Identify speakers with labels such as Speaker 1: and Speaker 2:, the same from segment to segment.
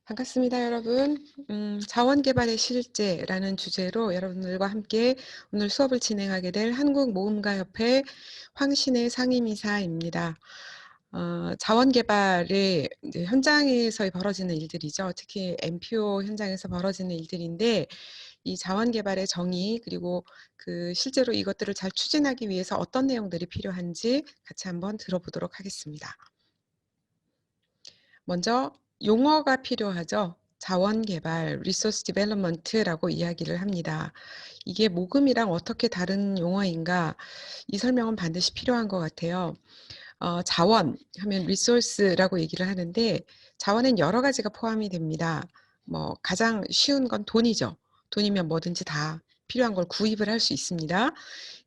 Speaker 1: 반갑습니다, 여러분. 자원개발의 실제라는 주제로 여러분들과 함께 오늘 수업을 진행하게 될 한국모험가협회 황신혜 상임이사입니다. 자원개발의 이제 현장에서 벌어지는 일들이죠. 특히 NPO 현장에서 벌어지는 일들인데, 이 자원개발의 정의, 그리고 그 실제로 이것들을 잘 추진하기 위해서 어떤 내용들이 필요한지 같이 한번 들어보도록 하겠습니다. 먼저 용어가 필요하죠. 자원개발, Resource Development라고 이야기를 합니다. 이게 모금이랑 어떻게 다른 용어인가? 이 설명은 반드시 필요한 것 같아요. 자원 하면 resource라고 얘기를 하는데 자원엔 여러 가지가 포함이 됩니다. 뭐 가장 쉬운 건 돈이죠. 돈이면 뭐든지 다 필요한 걸 구입을 할 수 있습니다.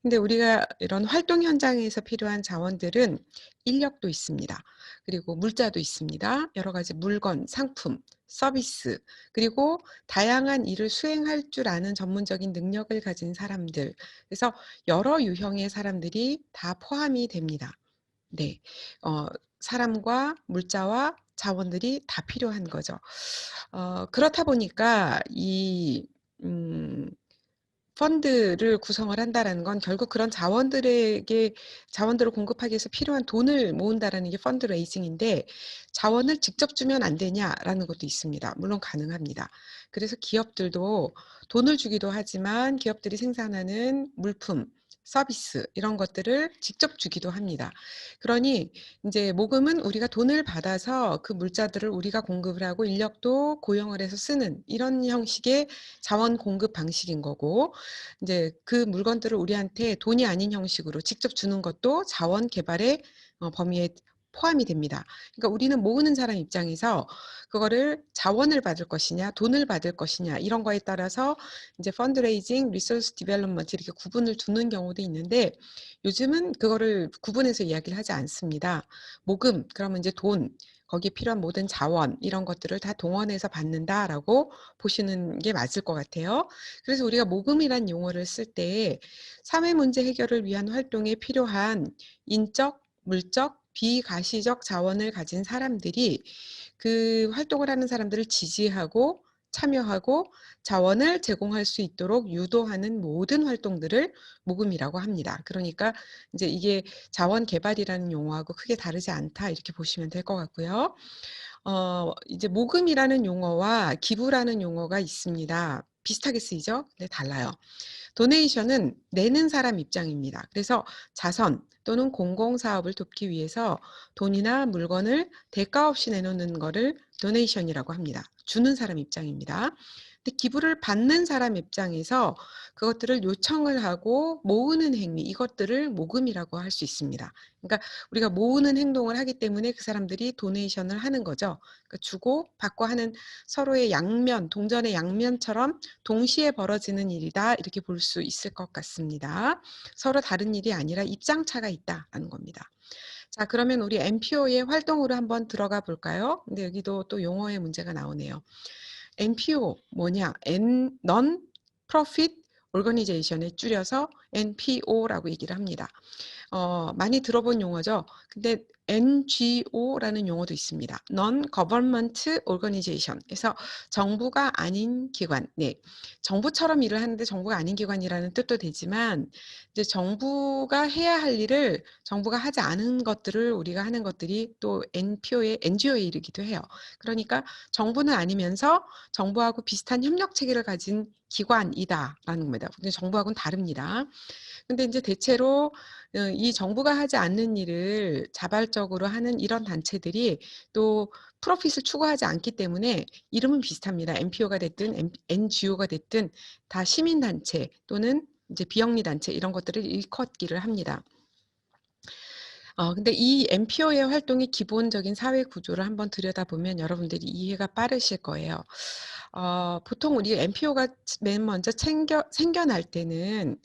Speaker 1: 근데 우리가 이런 활동 현장에서 필요한 자원들은 인력도 있습니다. 그리고 물자도 있습니다. 여러 가지 물건, 상품, 서비스, 그리고 다양한 일을 수행할 줄 아는 전문적인 능력을 가진 사람들. 그래서 여러 유형의 사람들이 다 포함이 됩니다. 네. 어 사람과 물자와 자원들이 다 필요한 거죠. 그렇다 보니까 이 음 펀드를 구성을 한다라는 건 결국 그런 자원들에게 자원들을 공급하기 위해서 필요한 돈을 모은다라는 게 펀드레이징인데, 자원을 직접 주면 안 되냐라는 것도 있습니다. 물론 가능합니다. 그래서 기업들도 돈을 주기도 하지만 기업들이 생산하는 물품, 서비스 이런 것들을 직접 주기도 합니다. 그러니 인제 모금은 우리가 돈을 받아서 그 물자들을 우리가 공급을 하고 인력도 고용을 해서 쓰는 이런 형식의 자원 공급 방식인 거고, 인제 그 물건들을 우리한테 돈이 아닌 형식으로 직접 주는 것도 자원 개발의 범위에 포함이 됩니다. 그러니까 우리는 모으는 사람 입장에서 그거를 자원을 받을 것이냐 돈을 받을 것이냐 이런 거에 따라서 인제 펀드레이징, 리소스 디벨롭먼트 이렇게 구분을 두는 경우도 있는데, 요즘은 그거를 구분해서 이야기를 하지 않습니다. 모금 그러면 인제 돈, 거기에 필요한 모든 자원 이런 것들을 다 동원해서 받는다라고 보시는 게 맞을 것 같아요. 그래서 우리가 모금이란 용어를 쓸 때 사회 문제 해결을 위한 활동에 필요한 인적, 물적, 비가시적 자원을 가진 사람들이 그 활동을 하는 사람들을 지지하고 참여하고 자원을 제공할 수 있도록 유도하는 모든 활동들을 모금이라고 합니다. 그러니까 인제 이게 자원 개발이라는 용어하고 크게 다르지 않다 이렇게 보시면 될 것 같고요. 이제 모금이라는 용어와 기부라는 용어가 있습니다. 비슷하게 쓰이죠? 근데 달라요. 도네이션은 내는 사람 입장입니다. 그래서 자선 또는 공공사업을 돕기 위해서 돈이나 물건을 대가 없이 내놓는 거를 도네이션이라고 합니다. 주는 사람 입장입니다. 근데 기부를 받는 사람 입장에서 그것들을 요청을 하고 모으는 행위, 이것들을 모금이라고 할 수 있습니다. 그러니까 우리가 모으는 행동을 하기 때문에 그 사람들이 도네이션을 하는 거죠. 그러니까 주고 받고 하는 서로의 양면, 동전의 양면처럼 동시에 벌어지는 일이다 이렇게 볼 수 있을 것 같습니다. 서로 다른 일이 아니라 입장차가 있다라는 겁니다. 자, 그러면 우리 NPO의 활동으로 한번 들어가 볼까요? 근데 여기도 또 용어의 문제가 나오네요. NPO 뭐냐? Non Profit Organization을 줄여서 NPO라고 얘기를 합니다. 많이 들어본 용어죠. 근데 NGO라는 용어도 있습니다. Non-Government Organization. 그래서 정부가 아닌 기관. 네. 정부처럼 일을 하는데 정부가 아닌 기관이라는 뜻도 되지만, 이제 정부가 해야 할 일을 정부가 하지 않은 것들을 우리가 하는 것들이 또 NGO에 이르기도 해요. 그러니까 정부는 아니면서 정부하고 비슷한 협력 체계를 가진 기관이다라는 겁니다. 근데 정부하고는 다릅니다. 근데 인제 대체로 이 정부가 하지 않는 일을 자발적으로 하는 이런 단체들이 또 프로핏을 추구하지 않기 때문에 이름은 비슷합니다. NPO가 됐든 NGO가 됐든 다 시민단체 또는 이제 비영리 단체 이런 것들을 일컫기를 합니다. 근데 이 NPO의 활동의 기본적인 사회 구조를 한번 들여다보면 여러분들이 이해가 빠르실 거예요. 보통 우리 NPO가 맨 먼저 생겨날 때는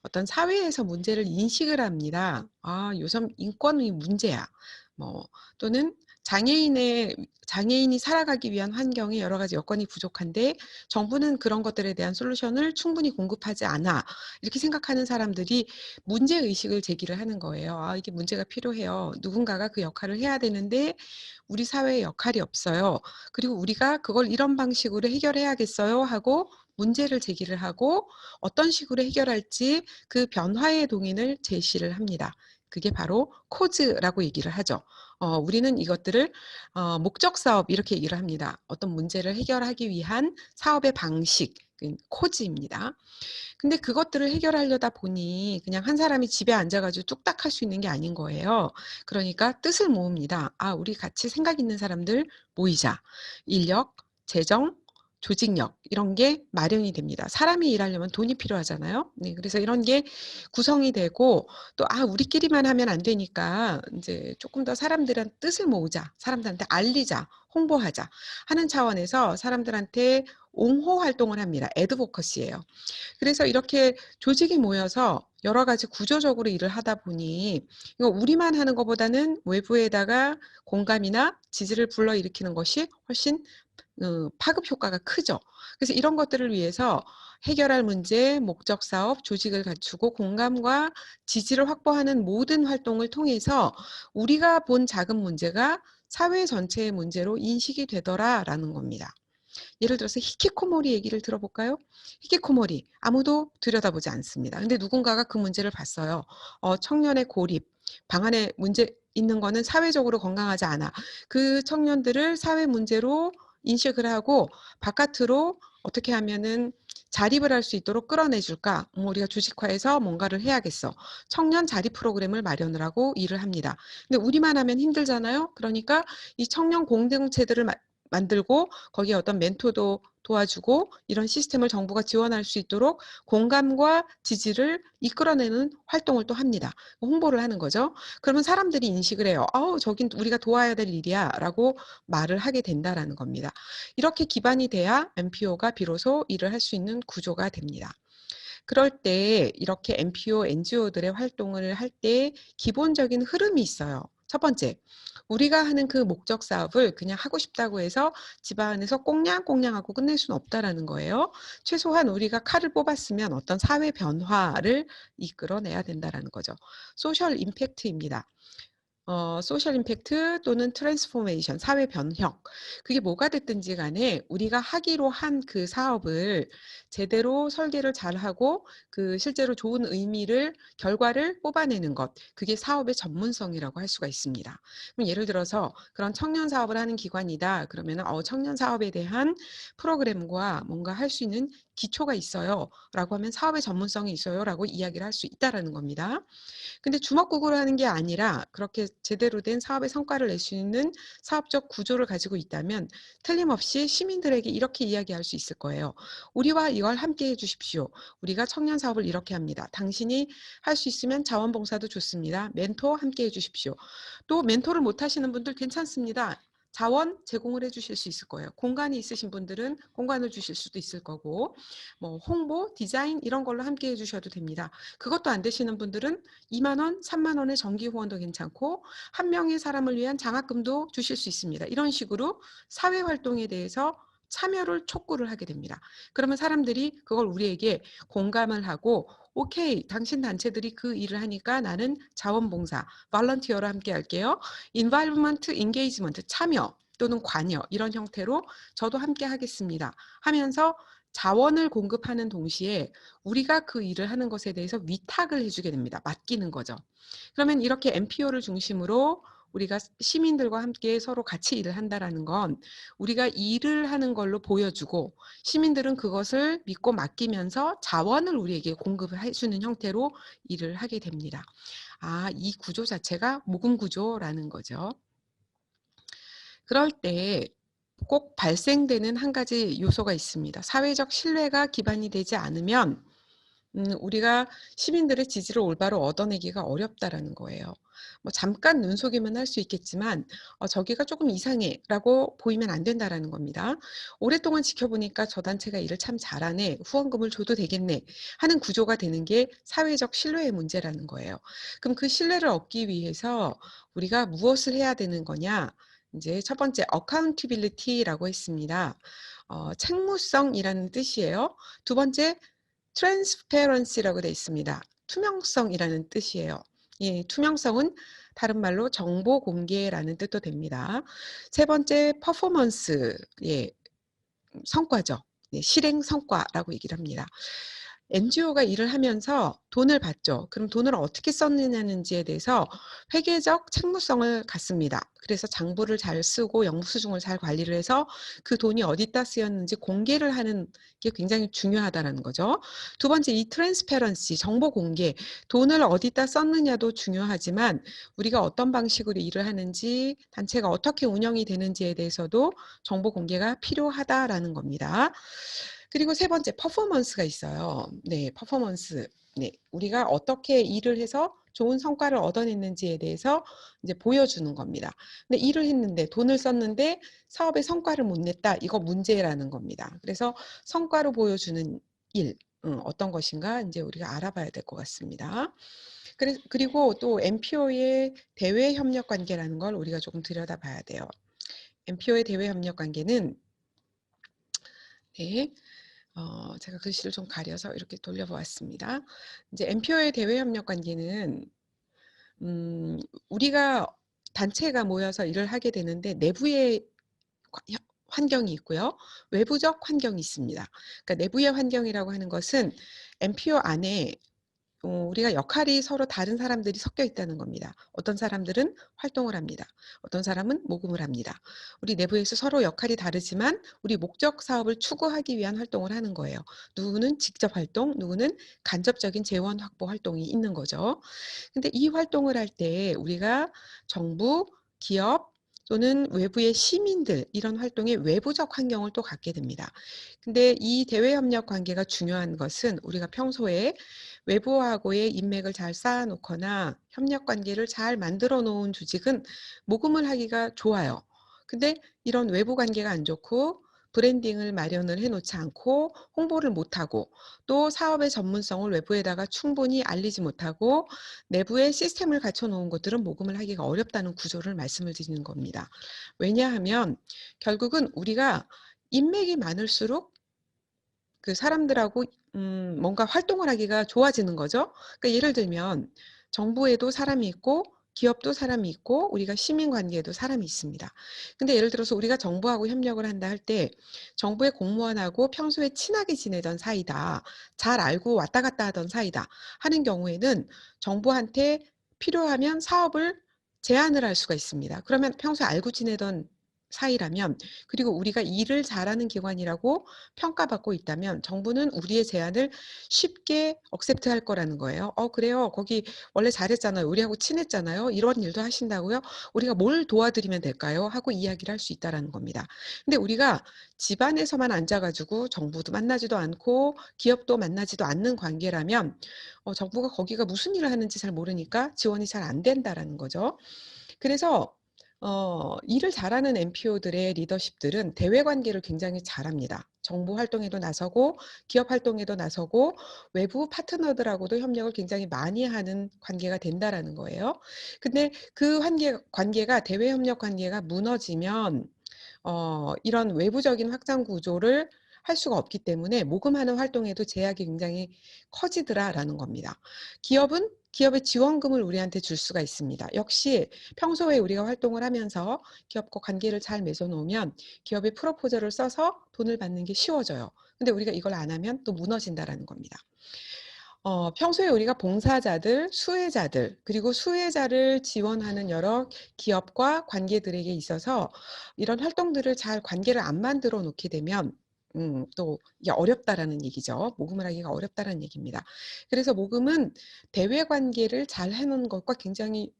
Speaker 1: 어떤 사회에서 문제를 인식을 합니다. '아 요즘 인권이 문제야.' 뭐 또는 장애인이 살아가기 위한 환경에 여러 가지 여건이 부족한데 정부는 그런 것들에 대한 솔루션을 충분히 공급하지 않아. 이렇게 생각하는 사람들이 문제 의식을 제기를 하는 거예요. 아, 이게 문제가 필요해요. 누군가가 그 역할을 해야 되는데 우리 사회에 역할이 없어요. 그리고 우리가 그걸 이런 방식으로 해결해야겠어요 하고 문제를 제기를 하고 어떤 식으로 해결할지 그 변화의 동인을 제시를 합니다. 그게 바로 코즈라고 얘기를 하죠. 우리는 이것들을 목적 사업 이렇게 얘기를 합니다. 어떤 문제를 해결하기 위한 사업의 방식, 코즈입니다. 근데 그것들을 해결하려다 보니 그냥 한 사람이 집에 앉아 가지고 뚝딱 할 수 있는 게 아닌 거예요. 그러니까 뜻을 모읍니다. '아, 우리 같이 생각 있는 사람들 모이자.' 인력, 재정, 조직력 이런 게 마련이 됩니다. 사람이 일하려면 돈이 필요하잖아요. 네, 그래서 이런 게 구성이 되고 또 '아, 우리끼리만 하면 안 되니까 인제 쪼끔 더 사람들한 뜻을 모으자. 사람들한테 알리자. 홍보하자.' 하는 차원에서 사람들한테 옹호 활동을 합니다. 애드보커시예요. 그래서 이렇게 조직이 모여서 여러 가지 구조적으로 일을 하다 보니 이거 우리만 하는 것보다는 외부에다가 공감이나 지지를 불러일으키는 것이 훨씬 파급 효과가 크죠. 그래서 이런 것들을 위해서 해결할 문제, 목적 사업, 조직을 갖추고 공감과 지지를 확보하는 모든 활동을 통해서 우리가 본 작은 문제가 사회 전체의 문제로 인식이 되더라라는 겁니다. 예를 들어서 히키코모리 얘기를 들어볼까요? 히키코모리 아무도 들여다보지 않습니다. 근데 누군가가 그 문제를 봤어요. 청년의 고립, 방 안에 문제 있는 거는 사회적으로 건강하지 않아. 그 청년들을 사회 문제로 인식을 하고 바깥으로 어떻게 하면은 자립을 할 수 있도록 끌어내 줄까? 우리가 조직화해서 뭔가를 해야겠어. 청년 자립 프로그램을 마련을 하고 일을 합니다. 근데 우리만 하면 힘들잖아요. 그러니까 이 청년 공동체들을 만들고 거기에 어떤 멘토도 도와주고 이런 시스템을 정부가 지원할 수 있도록 공감과 지지를 이끌어내는 활동을 또 합니다. 홍보를 하는 거죠. 그러면 사람들이 인식을 해요. "어우, 저긴 우리가 도와야 될 일이야."라고 말을 하게 된다라는 겁니다. 이렇게 기반이 돼야 NPO가 비로소 일을 할 수 있는 구조가 됩니다. 그럴 때 이렇게 NPO, NGO들의 활동을 할 때 기본적인 흐름이 있어요. 첫 번째, 우리가 하는 그 목적 사업을 그냥 하고 싶다고 해서 집안에서 꽁냥꽁냥하고 끝낼 수는 없다라는 거예요. 최소한 우리가 칼을 뽑았으면 어떤 사회 변화를 이끌어내야 된다라는 거죠. 소셜 임팩트입니다. 소셜 임팩트 또는 트랜스포메이션 사회 변혁 그게 뭐가 됐든지 간에 우리가 하기로 한 그 사업을 제대로 설계를 잘하고 그 실제로 좋은 의미를 결과를 뽑아내는 것 그게 사업의 전문성이라고 할 수가 있습니다. 그럼 예를 들어서 그런 청년 사업을 하는 기관이다 그러면은 청년 사업에 대한 프로그램과 뭔가 할 수 있는 기초가 있어요라고 하면 사업의 전문성이 있어요라고 이야기를 할 수 있다라는 겁니다. 근데 주먹구구를 하는 게 아니라 그렇게 제대로 된 사업의 성과를 낼 수 있는 사업적 구조를 가지고 있다면 틀림없이 시민들에게 이렇게 이야기할 수 있을 거예요. "우리와 이걸 함께 해 주십시오. 우리가 청년 사업을 이렇게 합니다. 당신이 할 수 있으면 자원봉사도 좋습니다. 멘토 함께 해 주십시오." 또 멘토를 못 하시는 분들 괜찮습니다. 자원 제공을 해 주실 수 있을 거예요. 공간이 있으신 분들은 공간을 주실 수도 있을 거고 뭐 홍보, 디자인 이런 걸로 함께 해 주셔도 됩니다. 그것도 안 되시는 분들은 2만 원, 3만 원의 정기 후원도 괜찮고 한 명의 사람을 위한 장학금도 주실 수 있습니다. 이런 식으로 사회 활동에 대해서 참여를 촉구를 하게 됩니다. 그러면 사람들이 그걸 우리에게 공감을 하고 "오케이. 당신 단체들이 그 일을 하니까 나는 자원봉사, volunteer로 함께 할게요. involvement, engagement 참여 또는 관여 이런 형태로 저도 함께 하겠습니다." 하면서 자원을 공급하는 동시에 우리가 그 일을 하는 것에 대해서 위탁을 해 주게 됩니다. 맡기는 거죠. 그러면 이렇게 NPO를 중심으로 우리가 시민들과 함께 서로 같이 일을 한다라는 건 우리가 일을 하는 걸로 보여주고 시민들은 그것을 믿고 맡기면서 자원을 우리에게 공급을 해 주는 형태로 일을 하게 됩니다. 아, 이 구조 자체가 모금 구조라는 거죠. 그럴 때 꼭 발생되는 한 가지 요소가 있습니다. 사회적 신뢰가 기반이 되지 않으면 우리가 시민들의 지지를 올바로 얻어내기가 어렵다라는 거예요. 뭐 잠깐 눈속임은 할 수 있겠지만 '저기가 조금 이상해.'라고 보이면 안 된다라는 겁니다. 오랫동안 지켜보니까 '저 단체가 일을 참 잘하네. 후원금을 줘도 되겠네.' 하는 구조가 되는 게 사회적 신뢰의 문제라는 거예요. 그럼 그 신뢰를 얻기 위해서 우리가 무엇을 해야 되는 거냐? 인제 첫 번째 accountability라고 했습니다. 책무성이라는 뜻이에요. 두 번째 transparency라고 돼 있습니다. 투명성이라는 뜻이에요. 예, 투명성은 다른 말로 정보 공개라는 뜻도 됩니다. 세 번째 퍼포먼스, 예, 성과죠. 네, 실행 성과라고 얘기를 합니다. NGO가 일을 하면서 돈을 받죠. 그럼 돈을 어떻게 썼느냐는지에 대해서 회계적 책무성을 갖습니다. 그래서 장부를 잘 쓰고 영수증을 잘 관리를 해서 그 돈이 어디다 쓰였는지 공개를 하는 게 굉장히 중요하다라는 거죠. 두 번째 이 트랜스페런시 정보 공개, 돈을 어디다 썼느냐도 중요하지만 우리가 어떤 방식으로 일을 하는지, 단체가 어떻게 운영이 되는지에 대해서도 정보 공개가 필요하다라는 겁니다. 그리고 세 번째 퍼포먼스가 있어요. 네, 퍼포먼스. 네. 우리가 어떻게 일을 해서 좋은 성과를 얻어냈는지에 대해서 이제 보여주는 겁니다. 근데 일을 했는데 돈을 썼는데 사업에 성과를 못 냈다. 이거 문제라는 겁니다. 그래서 성과로 보여주는 일, 어떤 것인가 인제 우리가 알아봐야 될 것 같습니다. 그리고 또 MPO의 대외 협력 관계라는 걸 우리가 조금 들여다봐야 돼요. MPO의 대외 협력 관계는 네. 제가 글씨를 좀 가려서 이렇게 돌려 보았습니다. 이제 MPO의 대외 협력 관계는 음 우리가 단체가 모여서 일을 하게 되는데 내부의 과 혀 환경이 있고요. 외부적 환경이 있습니다. 그러니까 내부의 환경이라고 하는 것은 MPO 안에 우리가 역할이 서로 다른 사람들이 섞여 있다는 겁니다. 어떤 사람들은 활동을 합니다. 어떤 사람은 모금을 합니다. 우리 내부에서 서로 역할이 다르지만 우리 목적 사업을 추구하기 위한 활동을 하는 거예요. 누구는 직접 활동, 누구는 간접적인 재원 확보 활동이 있는 거죠. 근데 이 활동을 할 때 우리가 정부, 기업 또는 외부의 시민들 이런 활동의 외부적 환경을 또 갖게 됩니다. 근데 이 대외 협력 관계가 중요한 것은 우리가 평소에 외부하고의 인맥을 잘 쌓아 놓거나 협력 관계를 잘 만들어 놓은 조직은 모금을 하기가 좋아요. 근데 이런 외부 관계가 안 좋고 브랜딩을 마련을 해 놓지 않고 홍보를 못 하고 또 사업의 전문성을 외부에다가 충분히 알리지 못하고 내부에 시스템을 갖춰 놓은 곳들은 모금을 하기가 어렵다는 구조를 말씀을 드리는 겁니다. 왜냐하면 결국은 우리가 인맥이 많을수록 그 사람들하고 뭔가 활동을 하기가 좋아지는 거죠. 그러니까 예를 들면 정부에도 사람이 있고 기업도 사람이 있고 우리가 시민 관계에도 사람이 있습니다. 근데 예를 들어서 우리가 정부하고 협력을 한다 할 때 정부의 공무원하고 평소에 친하게 지내던 사이다. 잘 알고 왔다 갔다 하던 사이다. 하는 경우에는 정부한테 필요하면 사업을 제안을 할 수가 있습니다. 그러면 평소에 알고 지내던 사이라면 그리고 우리가 일을 잘하는 기관이라고 평가받고 있다면 정부는 우리의 제안을 쉽게 억셉트할 거라는 거예요. 그래요. 거기 원래 잘했잖아요. 우리하고 친했잖아요. 이런 일도 하신다고요? 우리가 뭘 도와드리면 될까요?" 하고 이야기를 할 수 있다라는 겁니다. 근데 우리가 집안에서만 앉아 가지고 정부도 만나지도 않고 기업도 만나지도 않는 관계라면 정부가 거기가 무슨 일을 하는지 잘 모르니까 지원이 잘 안 된다라는 거죠. 그래서 일을 잘하는 NPO들의 리더십들은 대외 관계를 굉장히 잘합니다. 정부 활동에도 나서고 기업 활동에도 나서고 외부 파트너들하고도 협력을 굉장히 많이 하는 관계가 된다라는 거예요. 근데 그 관계가 대외 협력 관계가 무너지면 이런 외부적인 확장 구조를 할 수가 없기 때문에 모금하는 활동에도 제약이 굉장히 커지더라라는 겁니다. 기업은 기업의 지원금을 우리한테 줄 수가 있습니다. 역시 평소에 우리가 활동을 하면서 기업과 관계를 잘 맺어 놓으면 기업의 프로포절을 써서 돈을 받는 게 쉬워져요. 근데 우리가 이걸 안 하면 또 무너진다라는 겁니다. 평소에 우리가 봉사자들, 수혜자들 그리고 수혜자를 지원하는 여러 기업과 관계들에게 있어서 이런 활동들을 잘 관계를 안 만들어 놓게 되면 또 이게 어렵다라는 얘기죠. 모금을 하기가 어렵다라는 얘기입니다. 그래서 모금은 대외 관계를 잘 해 놓은 것과 굉장히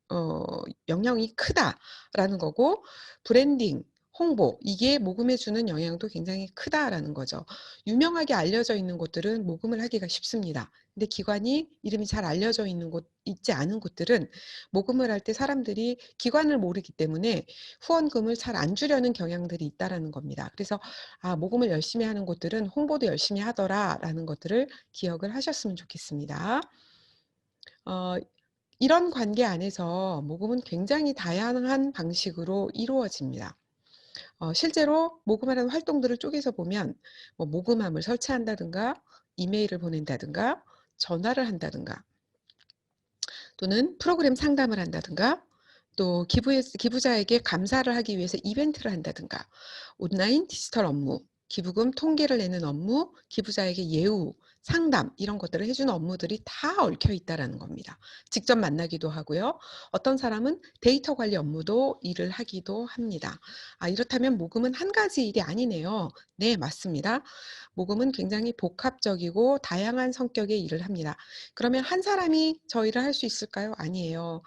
Speaker 1: 어 영향이 크다라는 거고 브랜딩, 홍보 이게 모금에 주는 영향도 굉장히 크다라는 거죠. 유명하게 알려져 있는 곳들은 모금을 하기가 쉽습니다. 근데 기관이 이름이 잘 알려져 있는 곳 있지 않은 곳들은 모금을 할 때 사람들이 기관을 모르기 때문에 후원금을 잘 안 주려는 경향들이 있다라는 겁니다. 그래서 '아 모금을 열심히 하는 곳들은 홍보도 열심히 하더라.'라는 것들을 기억을 하셨으면 좋겠습니다. 어 이런 관계 안에서 모금은 굉장히 다양한 방식으로 이루어집니다. 실제로 모금하는 활동들을 쪼개서 보면 뭐 모금함을 설치한다든가 이메일을 보낸다든가 전화를 한다든가 또는 프로그램 상담을 한다든가 또 기부자에게 감사를 하기 위해서 이벤트를 한다든가 온라인 디지털 업무, 기부금 통계를 내는 업무, 기부자에게 예우, 상담 이런 것들을 해 주는 업무들이 다 얽혀 있다라는 겁니다. 직접 만나기도 하고요. 어떤 사람은 데이터 관리 업무도 일을 하기도 합니다. 아 이렇다면 모금은 한 가지 일이 아니네요. 네 맞습니다. 모금은 굉장히 복합적이고 다양한 성격의 일을 합니다. 그러면 한 사람이 저 일을 할 수 있을까요? 아니에요.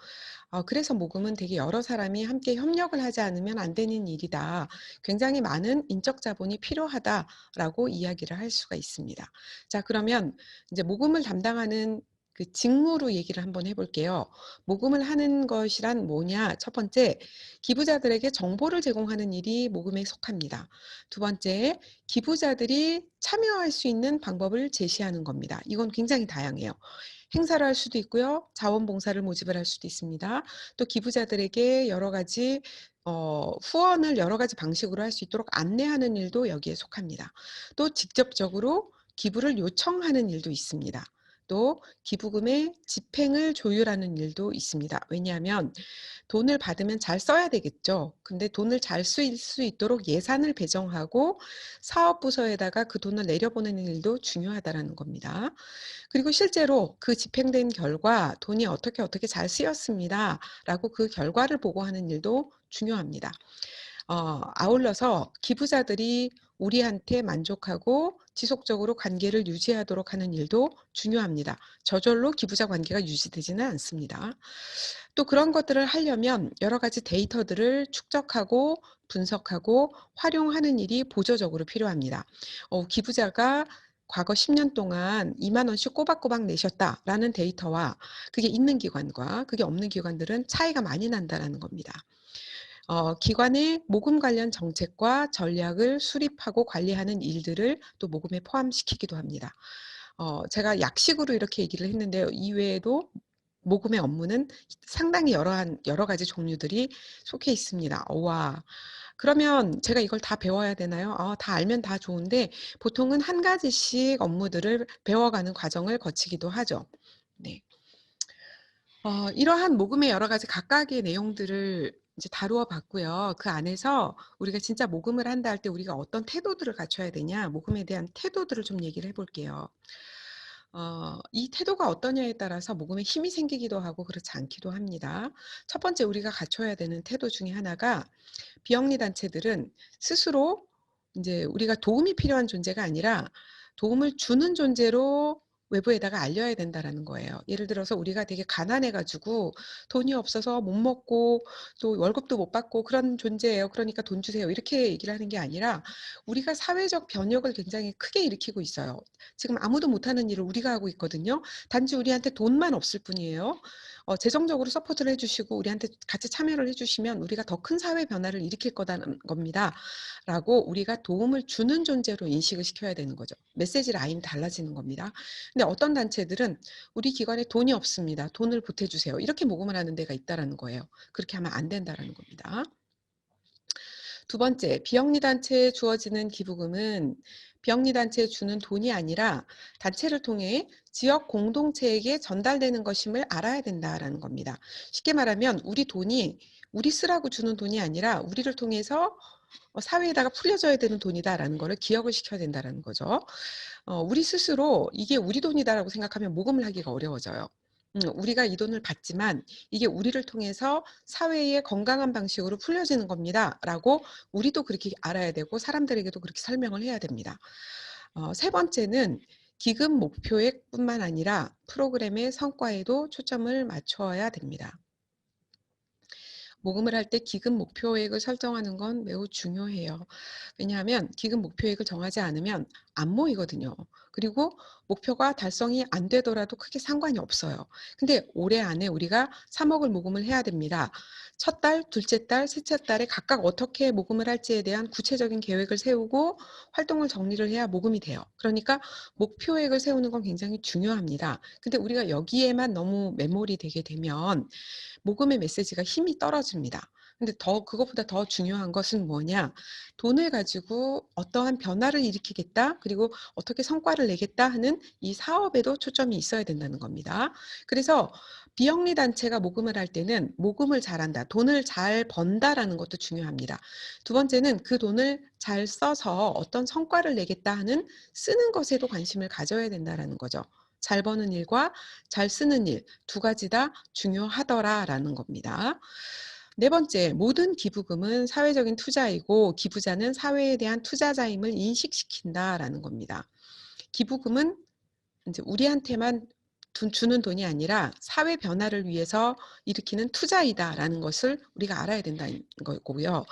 Speaker 1: 그래서 모금은 되게 여러 사람이 함께 협력을 하지 않으면 안 되는 일이다. 굉장히 많은 인적 자본이 필요하다라고 이야기를 할 수가 있습니다. 자, 그러면 이제 모금을 담당하는 그 직무로 얘기를 한번 해볼게요. 모금을 하는 것이란 뭐냐? 첫 번째, 기부자들에게 정보를 제공하는 일이 모금에 속합니다. 두 번째, 기부자들이 참여할 수 있는 방법을 제시하는 겁니다. 이건 굉장히 다양해요. 행사를 할 수도 있고요. 자원봉사를 모집을 할 수도 있습니다. 또 기부자들에게 여러 가지 후원을 여러 가지 방식으로 할 수 있도록 안내하는 일도 여기에 속합니다. 또 직접적으로 기부를 요청하는 일도 있습니다. 또 기부금의 집행을 조율하는 일도 있습니다. 왜냐하면 돈을 받으면 잘 써야 되겠죠. 근데 돈을 잘 쓸 수 있도록 예산을 배정하고 사업부서에다가 그 돈을 내려보내는 일도 중요하다라는 겁니다. 그리고 실제로 그 집행된 결과 돈이 어떻게 잘 쓰였습니다라고 그 결과를 보고하는 일도 중요합니다. 아울러서 기부자들이 우리한테 만족하고 지속적으로 관계를 유지하도록 하는 일도 중요합니다. 저절로 기부자 관계가 유지되지는 않습니다. 또 그런 것들을 하려면 여러 가지 데이터들을 축적하고 분석하고 활용하는 일이 보조적으로 필요합니다. 기부자가 과거 10년 동안 2만 원씩 꼬박꼬박 내셨다라는 데이터와 그게 있는 기관과 그게 없는 기관들은 차이가 많이 난다라는 겁니다. 기관의 모금 관련 정책과 전략을 수립하고 관리하는 일들을 또 모금에 포함시키기도 합니다. 제가 약식으로 이렇게 얘기를 했는데요. 이외에도 모금의 업무는 상당히 여러 가지 종류들이 속해 있습니다. 와. 그러면 제가 이걸 다 배워야 되나요? 다 알면 다 좋은데 보통은 한 가지씩 업무들을 배워가는 과정을 거치기도 하죠. 네. 이러한 모금의 여러 가지 각각의 내용들을 이제 다루어 봤고요. 그 안에서 우리가 진짜 모금을 한다 할 때 우리가 어떤 태도들을 갖춰야 되냐, 모금에 대한 태도들을 좀 얘기를 해 볼게요. 이 태도가 어떠냐에 따라서 모금에 힘이 생기기도 하고 그렇지 않기도 합니다. 첫 번째 우리가 갖춰야 되는 태도 중에 하나가 비영리 단체들은 스스로 인제 우리가 도움이 필요한 존재가 아니라 도움을 주는 존재로 외부에다가 알려야 된다라는 거예요. 예를 들어서 우리가 되게 가난해 가지고 돈이 없어서 못 먹고 또 월급도 못 받고 그런 존재예요. 그러니까 "돈 주세요." 이렇게 얘기를 하는 게 아니라 우리가 사회적 변혁을 굉장히 크게 일으키고 있어요. 지금 아무도 못하는 일을 우리가 하고 있거든요. 단지 우리한테 돈만 없을 뿐이에요. 재정적으로 서포트를 해 주시고 우리한테 같이 참여를 해 주시면 우리가 더 큰 사회 변화를 일으킬 거다는 겁니다.'라고 우리가 도움을 주는 존재로 인식을 시켜야 되는 거죠. 메시지 라인이 달라지는 겁니다. 근데 어떤 단체들은 "우리 기관에 돈이 없습니다. 돈을 보태 주세요." 이렇게 모금을 하는 데가 있다라는 거예요. 그렇게 하면 안 된다라는 겁니다. 두 번째, 비영리 단체에 주어지는 기부금은 비영리 단체에 주는 돈이 아니라 단체를 통해 지역 공동체에게 전달되는 것임을 알아야 된다라는 겁니다. 쉽게 말하면 우리 돈이 우리 쓰라고 주는 돈이 아니라 우리를 통해서 사회에다가 풀려져야 되는 돈이다라는 거를 기억을 시켜야 된다라는 거죠. 우리 스스로 '이게 우리 돈이다.'라고 생각하면 모금을 하기가 어려워져요. 우리가 이 돈을 받지만 이게 우리를 통해서 사회의 건강한 방식으로 풀려지는 겁니다.'라고 우리도 그렇게 알아야 되고 사람들에게도 그렇게 설명을 해야 됩니다. 세 번째는 기금 목표액뿐만 아니라 프로그램의 성과에도 초점을 맞춰야 됩니다. 모금을 할 때 기금 목표액을 설정하는 건 매우 중요해요. 왜냐하면 기금 목표액을 정하지 않으면 안 모이거든요. 그리고 목표가 달성이 안 되더라도 크게 상관이 없어요. 근데 올해 안에 우리가 3억을 모금을 해야 됩니다. 첫 달, 둘째 달, 셋째 달에 각각 어떻게 모금을 할지에 대한 구체적인 계획을 세우고 활동을 정리를 해야 모금이 돼요. 그러니까 목표액을 세우는 건 굉장히 중요합니다. 근데 우리가 여기에만 너무 매몰이 되게 되면 모금의 메시지가 힘이 떨어집니다. 근데 그것보다 더 중요한 것은 뭐냐? 돈을 가지고 어떠한 변화를 일으키겠다, 그리고 어떻게 성과를 내겠다 하는 이 사업에도 초점이 있어야 된다는 겁니다. 그래서 비영리 단체가 모금을 할 때는 모금을 잘한다, 돈을 잘 번다라는 것도 중요합니다. 두 번째는 그 돈을 잘 써서 어떤 성과를 내겠다 하는 쓰는 것에도 관심을 가져야 된다라는 거죠. 잘 버는 일과 잘 쓰는 일 두 가지 다 중요하더라라는 겁니다. 네 번째, 모든 기부금은 사회적인 투자이고 기부자는 사회에 대한 투자자임을 인식시킨다라는 겁니다. 기부금은 인제 우리한테만 주는 돈이 아니라 '사회 변화를 위해서 일으키는 투자이다.'라는 것을 우리가 알아야 된다는 거고요.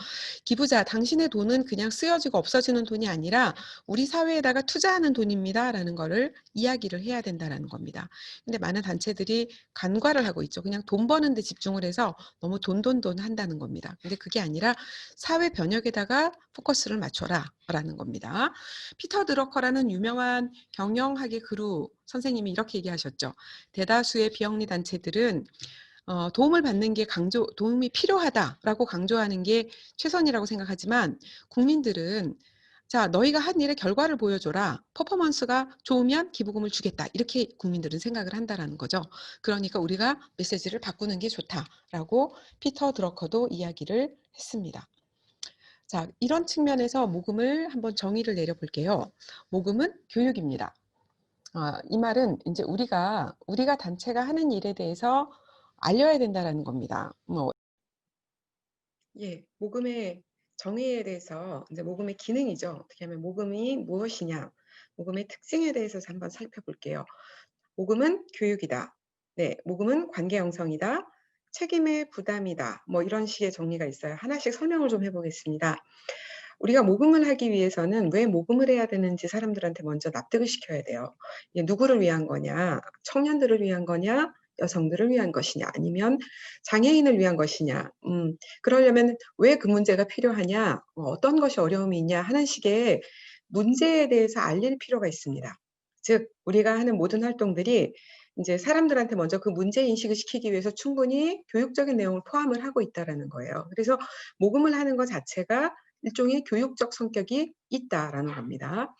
Speaker 1: 기부자, 당신의 돈은 그냥 쓰여지고 없어지는 돈이 아니라 '우리 사회에다가 투자하는 돈입니다.'라는 거를 이야기를 해야 된다라는 겁니다. 근데 많은 단체들이 간과를 하고 있죠. 그냥 돈 버는 데 집중을 해서 너무 돈돈돈 한다는 겁니다. 근데 그게 아니라 '사회 변혁에다가 포커스를 맞춰라.'라는 겁니다. 피터 드러커라는 유명한 경영학의 그루 선생님이 이렇게 얘기하셨죠. "대다수의 비영리 단체들은 도움이 필요하다라고 강조하는 게 최선이라고 생각하지만 국민들은 '자, 너희가 한 일의 결과를 보여줘라. 퍼포먼스가 좋으면 기부금을 주겠다.' 이렇게 국민들은 생각을 한다라는 거죠. 그러니까 우리가 메시지를 바꾸는 게 좋다라고 피터 드러커도 이야기를 했습니다. 자, 이런 측면에서 모금을 한번 정의를 내려 볼게요. 모금은 교육입니다. 이 말은 인제 우리가 단체가 하는 일에 대해서 알려야 된다라는 겁니다. 예. 모금의 정의에 대해서 인제 모금의 기능이죠. 어떻게 하면 모금이 무엇이냐, 모금의 특징에 대해서 한번 살펴볼게요. 모금은 교육이다. 네. 모금은 관계 형성이다. 책임의 부담이다. 뭐 이런 식의 정리가 있어요. 하나씩 설명을 좀 해 보겠습니다. 우리가 모금을 하기 위해서는 왜 모금을 해야 되는지 사람들한테 먼저 납득을 시켜야 돼요. 이게 누구를 위한 거냐? 청년들을 위한 거냐? 여성들을 위한 것이냐? 아니면 장애인을 위한 것이냐? 그러려면 왜 그 문제가 필요하냐? 어떤 것이 어려움이 있냐? 하는 식의 문제에 대해서 알릴 필요가 있습니다. 즉 우리가 하는 모든 활동들이 인제 사람들한테 먼저 그 문제 인식을 시키기 위해서 충분히 교육적인 내용을 포함을 하고 있다라는 거예요. 그래서 모금을 하는 것 자체가 일종의 교육적 성격이 있다라는 겁니다.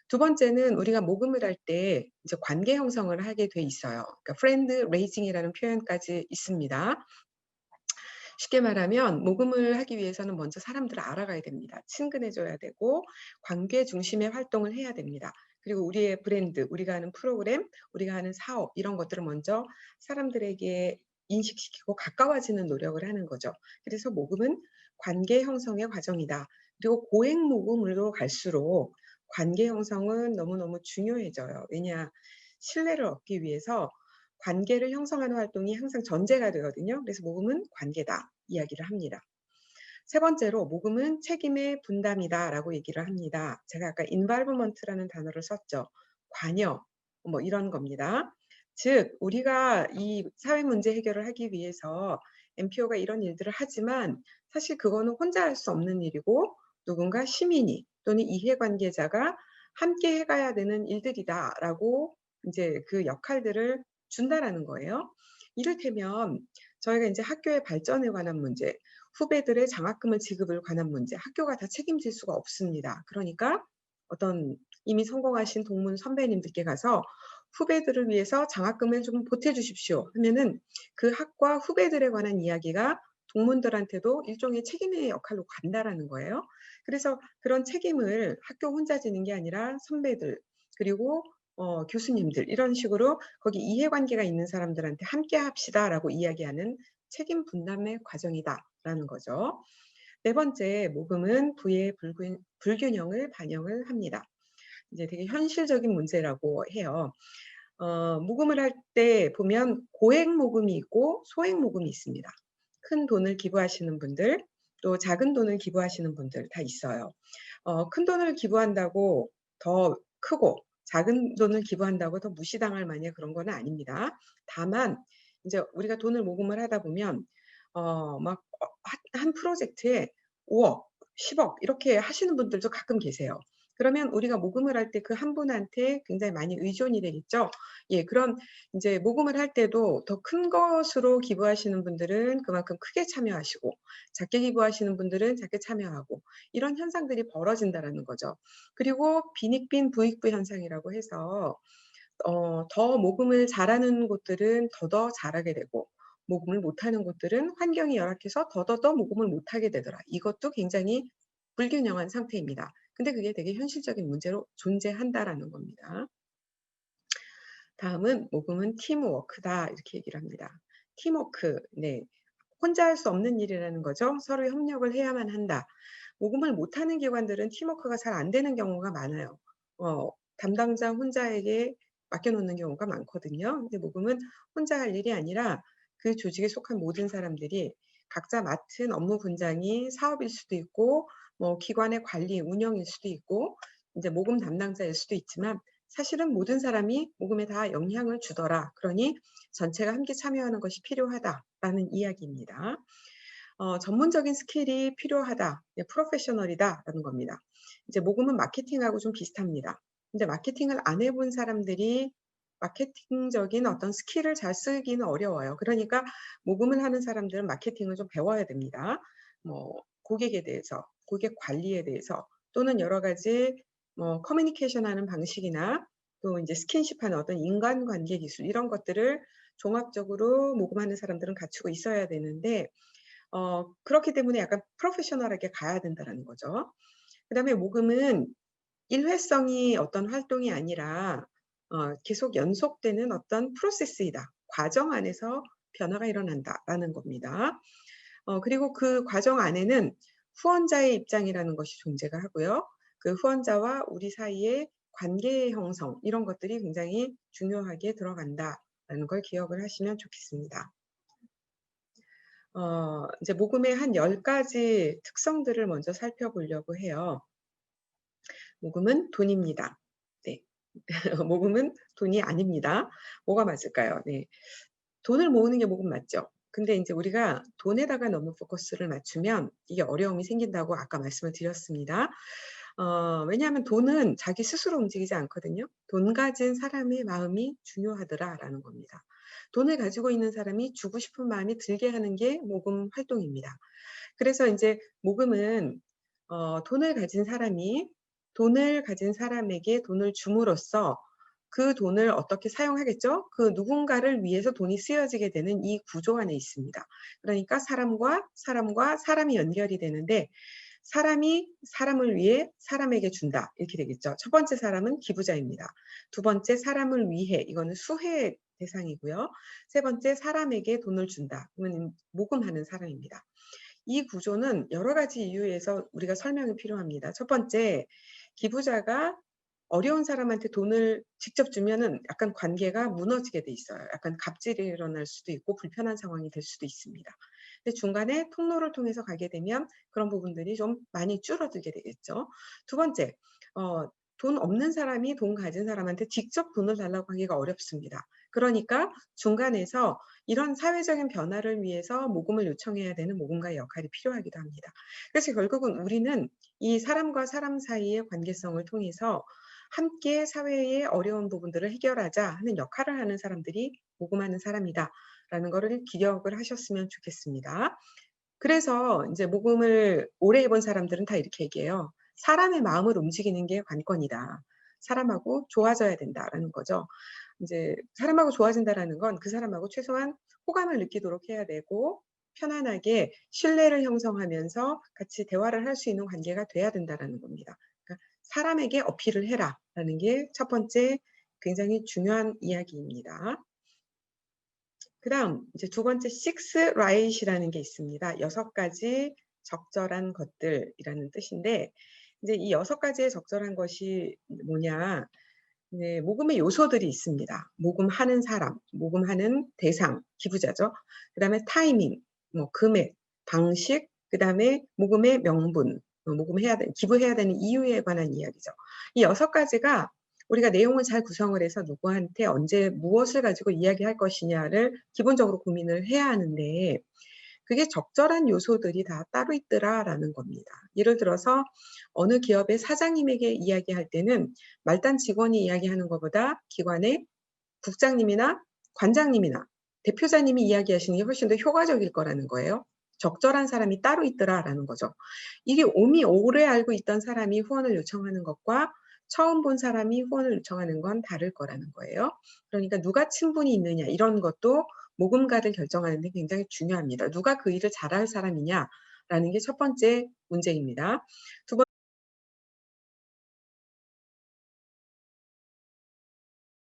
Speaker 1: 두 번째는 우리가 모금을 할 때 이제 관계 형성을 하게 돼 있어요. 그러니까 friend raising이라는 표현까지 있습니다. 쉽게 말하면 모금을 하기 위해서는 먼저 사람들을 알아가야 됩니다. 친근해 줘야 되고 관계 중심의 활동을 해야 됩니다. 그리고 우리의 브랜드, 우리가 하는 프로그램, 우리가 하는 사업 이런 것들을 먼저 사람들에게 인식시키고 가까워지는 노력을 하는 거죠. 그래서 모금은 관계 형성의 과정이다. 그리고 고액 모금으로 갈수록 관계 형성은 너무너무 중요해져요. 왜냐? 신뢰를 얻기 위해서 관계를 형성하는 활동이 항상 전제가 되거든요. 그래서 모금은 관계다 이야기를 합니다. 세 번째로 모금은 책임의 분담이다라고 얘기를 합니다. 제가 아까 involvement라는 단어를 썼죠. 관여 뭐 이런 겁니다. 즉 우리가 이 사회 문제 해결을 하기 위해서 NPO가 이런 일들을 하지만 사실 그거는 혼자 할 수 없는 일이고 누군가 시민이 또는 이해관계자가 함께 해 가야 되는 일들이다라고 인제 그 역할들을 준다라는 거예요. 이를테면 저희가 인제 학교의 발전에 관한 문제, 후배들의 장학금을 지급을 관한 문제, 학교가 다 책임질 수가 없습니다. 그러니까 어떤 이미 성공하신 동문 선배님들께 가서 "후배들을 위해서 장학금을 좀 보태 주십시오." 하면은 그 학과 후배들에 관한 이야기가 동문들한테도 일종의 책임의 역할로 간다라는 거예요. 그래서 그런 책임을 학교 혼자 지는 게 아니라 선배들 그리고 교수님들 이런 식으로 거기 이해관계가 있는 사람들한테 "함께 합시다."라고 이야기하는 책임 분담의 과정이다라는 거죠. 네 번째, 모금은 부의 불균형을 반영을 합니다. 이제 되게 현실적인 문제라고 해요. 모금을 할 때 보면 고액 모금이 있고 소액 모금이 있습니다. 큰 돈을 기부하시는 분들, 또 작은 돈을 기부하시는 분들 다 있어요. 큰 돈을 기부한다고 더 크고 작은 돈을 기부한다고 더 무시당할 만한 그런 건 아닙니다. 다만 인제 우리가 돈을 모금을 하다 보면 막 한 프로젝트에 5억, 10억 이렇게 하시는 분들도 가끔 계세요. 그러면 우리가 모금을 할 때 그 한 분한테 굉장히 많이 의존이 되겠죠. 예, 그런 인제 모금을 할 때도 더 큰 것으로 기부하시는 분들은 그만큼 크게 참여하시고 작게 기부하시는 분들은 작게 참여하고 이런 현상들이 벌어진다라는 거죠. 그리고 빈익빈 부익부 현상이라고 해서 더 모금을 잘하는 곳들은 더더 잘하게 되고 모금을 못하는 곳들은 환경이 열악해서 더더더 모금을 못하게 되더라. 이것도 굉장히 불균형한 상태입니다. 근데 그게 되게 현실적인 문제로 존재한다라는 겁니다. 다음은 "모금은 팀워크다." 이렇게 얘기를 합니다. 팀워크. 네. 혼자 할 수 없는 일이라는 거죠. 서로 협력을 해야만 한다. 모금을 못하는 기관들은 팀워크가 잘 안 되는 경우가 많아요. 담당자 혼자에게 맡겨 놓는 경우가 많거든요. 근데 모금은 혼자 할 일이 아니라 그 조직에 속한 모든 사람들이 각자 맡은 업무 분장이 사업일 수도 있고 뭐 기관의 관리, 운영일 수도 있고 인제 모금 담당자일 수도 있지만 사실은 모든 사람이 모금에 다 영향을 주더라. 그러니 전체가 함께 참여하는 것이 필요하다라는 이야기입니다. 전문적인 스킬이 필요하다. 네, 프로페셔널이다라는 겁니다. 이제 모금은 마케팅하고 좀 비슷합니다. 근데 마케팅을 안 해본 사람들이 마케팅적인 어떤 스킬을 잘 쓰기는 어려워요. 그러니까 모금을 하는 사람들은 마케팅을 좀 배워야 됩니다. 뭐 고객에 대해서, 고객 관리에 대해서 또는 여러 가지 뭐 커뮤니케이션 하는 방식이나 또 인제 스킨십하는 어떤 인간관계 기술 이런 것들을 종합적으로 모금하는 사람들은 갖추고 있어야 되는데 그렇기 때문에 약간 프로페셔널하게 가야 된다라는 거죠. 그다음에 모금은 일회성이 어떤 활동이 아니라 계속 연속되는 어떤 프로세스이다. 과정 안에서 변화가 일어난다라는 겁니다. 그리고 그 과정 안에는 후원자의 입장이라는 것이 존재가 하고요. 그 후원자와 우리 사이의 관계의 형성 이런 것들이 굉장히 중요하게 들어간다라는 걸 기억을 하시면 좋겠습니다. 이제 모금의 한 10 가지 특성들을 먼저 살펴보려고 해요. 모금은 돈입니다. 네. 모금은 돈이 아닙니다. 뭐가 맞을까요? 네. 돈을 모으는 게 모금 맞죠? 근데 인제 우리가 돈에다가 너무 포커스를 맞추면 이게 어려움이 생긴다고 아까 말씀을 드렸습니다. 왜냐하면 돈은 자기 스스로 움직이지 않거든요. '돈 가진 사람의 마음이 중요하더라.'라는 겁니다. 돈을 가지고 있는 사람이 주고 싶은 마음이 들게 하는 게 모금 활동입니다. 그래서 인제 모금은 돈을 가진 사람에게 돈을 줌으로써 그 돈을 어떻게 사용하겠죠? 그 누군가를 위해서 돈이 쓰여지게 되는 이 구조 안에 있습니다. 그러니까 사람과 사람이 연결이 되는데 사람이 사람을 위해 사람에게 준다. 이렇게 되겠죠. 첫 번째 사람은 기부자입니다. 두 번째 사람을 위해 이거는 수혜 대상이고요. 세 번째 사람에게 돈을 준다. 그러면 모금하는 사람입니다. 이 구조는 여러 가지 이유에서 우리가 설명이 필요합니다. 첫 번째, 기부자가 어려운 사람한테 돈을 직접 주면은 약간 관계가 무너지게 돼 있어요. 약간 갑질이 일어날 수도 있고 불편한 상황이 될 수도 있습니다. 근데 중간에 통로를 통해서 가게 되면 그런 부분들이 좀 많이 줄어들게 되겠죠. 두 번째, 어 돈 없는 사람이 돈 가진 사람한테 직접 돈을 달라고 하기가 어렵습니다. 그러니까 중간에서 이런 사회적인 변화를 위해서 모금을 요청해야 되는 모금가의 역할이 필요하기도 합니다. 그래서 결국은 우리는 이 사람과 사람 사이의 관계성을 통해서 함께 사회의 어려운 부분들을 해결하자 하는 역할을 하는 사람들이 모금하는 사람이다라는 거를 기억을 하셨으면 좋겠습니다. 그래서 인제 모금을 오래 해본 사람들은 다 이렇게 얘기해요. "사람의 마음을 움직이는 게 관건이다. 사람하고 좋아져야 된다."라는 거죠. 인제 사람하고 좋아진다라는 건 그 사람하고 최소한 호감을 느끼도록 해야 되고 편안하게 신뢰를 형성하면서 같이 대화를 할 수 있는 관계가 돼야 된다라는 겁니다. 그러니까 "사람에게 어필을 해라."라는 게 첫 번째 굉장히 중요한 이야기입니다. 그다음 이제 두 번째 six right이라는 게 있습니다. 6 가지 적절한 것들이라는 뜻인데 인제 이 6 가지의 적절한 것이 뭐냐 네. 모금의 요소들이 있습니다. 모금하는 사람, 모금하는 대상, 기부자죠. 그다음에 타이밍, 뭐 금액, 방식, 그다음에 모금의 명분, 기부해야 되는 이유에 관한 이야기죠. 이 6가지가 우리가 내용을 잘 구성을 해서 누구한테 언제 무엇을 가지고 이야기할 것이냐를 기본적으로 고민을 해야 하는데, 그게 적절한 요소들이 다 따로 있더라라는 겁니다. 예를 들어서 어느 기업의 사장님에게 이야기할 때는 말단 직원이 이야기하는 것보다 기관의 국장님이나 관장님이나 대표자님이 이야기하시는 게 훨씬 더 효과적일 거라는 거예요. 적절한 사람이 따로 있더라라는 거죠. 이게 이미 오래 알고 있던 사람이 후원을 요청하는 것과 처음 본 사람이 후원을 요청하는 건 다를 거라는 거예요. 그러니까 누가 친분이 있느냐 이런 것도 모금가를 결정하는 데 굉장히 중요합니다. 누가 그 일을 잘할 사람이냐라는 게 첫 번째 문제입니다. 두